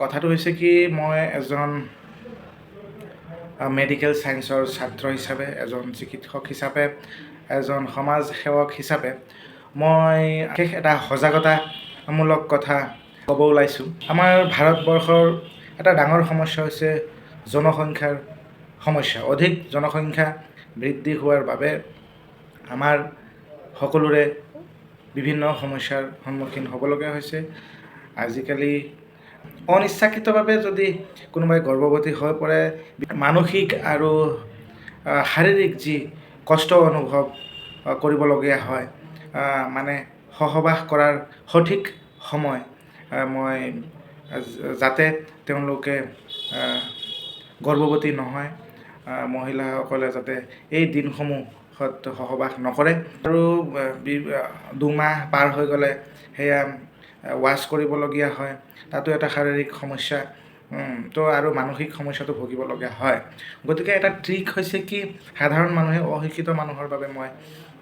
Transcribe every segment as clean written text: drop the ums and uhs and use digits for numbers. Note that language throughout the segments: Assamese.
কথাটো হৈছে কি মই এজন মেডিকেল সায়েন্সৰ ছাত্ৰ হিচাপে এজন চিকিৎসক হিচাপে এজন সমাজ সেৱক হিচাপে মই বিশেষ এটা সজাগতামূলক কথা ক'ব ওলাইছোঁ। আমাৰ ভাৰতবৰ্ষৰ এটা ডাঙৰ সমস্যা হৈছে জনসংখ্যাৰ সমস্যা। অধিক জনসংখ্যা বৃদ্ধি হোৱাৰ বাবে আমাৰ সকলোৰে বিভিন্ন সমস্যাৰ সন্মুখীন হ'বলগীয়া হৈছে। আজিকালি অনিচ্ছাকৃতভাৱে যদি কোনোবাই গৰ্ভৱতী হৈ পৰে, মানসিক আৰু শাৰীৰিক যি কষ্ট অনুভৱ কৰিবলগীয়া হয়, মানে সহবাস কৰাৰ সঠিক সময় মই যাতে তেওঁলোকে গৰ্ভৱতী নহয়, মহিলাসকলে যাতে এই দিনসমূহত সহবাস নকৰে আৰু 2 মাহ পাৰ হৈ গ'লে সেয়া ৱাছ কৰিবলগীয়া হয়, তাতো এটা শাৰীৰিক সমস্যা তো আৰু মানসিক সমস্যাটো ভুগিবলগীয়া হয়। গতিকে এটা ট্ৰিক হৈছে কি, সাধাৰণ মানুহে অশিক্ষিত মানুহৰ বাবে মই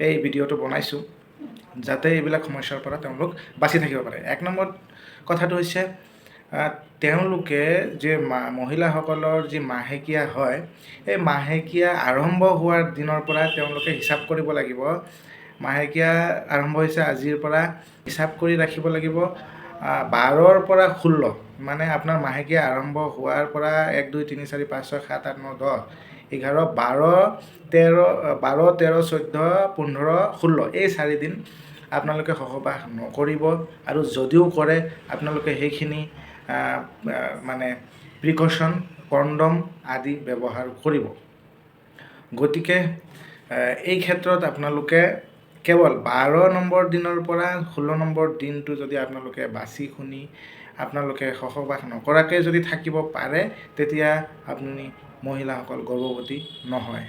এই ভিডিঅ'টো বনাইছোঁ যাতে এইবিলাক সমস্যাৰ পৰা তেওঁলোক বাচি থাকিব পাৰে। 1 নম্বৰ কথাটো হৈছে তেওঁলোকে যে মহিলাসকলৰ যি মাহেকীয়া হয়, এই মাহেকীয়া আৰম্ভ হোৱাৰ দিনৰ পৰা তেওঁলোকে হিচাপ কৰিব লাগিব। মাহেকীয়া আৰম্ভ হৈছে আজিৰ পৰা, হিচাপ কৰি ৰাখিব লাগিব 12ৰ পৰা 16, মানে আপোনাৰ মাহেকীয়া আৰম্ভ হোৱাৰ পৰা 1 2 3 4 5 6 7 8 9 10 11 12 13 14 15 16 এই 4 দিন আপোনালোকে সহবাস নকৰিব আৰু যদিও কৰে আপোনালোকে সেইখিনি মানে প্ৰিকশ্যন, কণ্ডম আদি ব্যৱহাৰ কৰিব। গতিকে এই ক্ষেত্ৰত আপোনালোকে কেৱল 12 নম্বৰ দিনৰ পৰা 16 নম্বৰ দিনটো যদি আপোনালোকে বাছি শুনি আপোনালোকে সহবাস নকৰাকৈ যদি থাকিব পাৰে, তেতিয়া আপুনি মহিলাসকল গৰ্ভৱতী নহয়।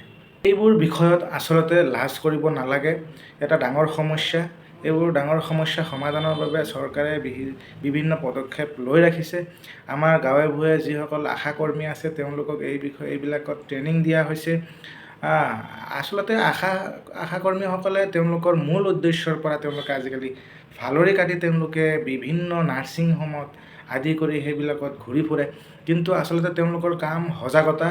এইবোৰ বিষয়ত আচলতে লাজ কৰিব নালাগে। এটা ডাঙৰ সমস্যা। এইবোৰ ডাঙৰ সমস্যা সমাধানৰ বাবে চৰকাৰে বিভিন্ন পদক্ষেপ লৈ ৰাখিছে। আমাৰ গাঁৱে ভূঞে যিসকল আশাকৰ্মী আছে তেওঁলোকক এইবিলাকত ট্ৰেইনিং দিয়া হৈছে। আচলতে আশাকৰ্মীসকলে তেওঁলোকৰ মূল উদ্দেশ্যৰ পৰা তেওঁলোকে আজিকালি ভালৰি কাটি তেওঁলোকে বিভিন্ন নাৰ্ছিং হোমত আদি কৰি সেইবিলাকত ঘূৰি ফুৰে, কিন্তু আচলতে তেওঁলোকৰ কাম সজাগতা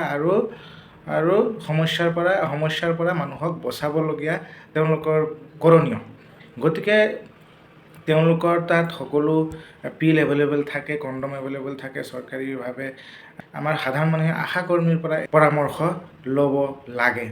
আৰু সমস্যাৰ পৰা মানুহক বচাবলগীয়া তেওঁলোকৰ কৰণীয়। গতিকে তেওঁলোকৰ তাত সকলো পিল এভেইলেবল থাকে, কণ্ডম এভেইলেবল থাকে। চৰকাৰীভাৱে আমাৰ সাধাৰণ মানুহে আশাকৰ্মীৰ পৰা পৰামৰ্শ ল'ব লাগে।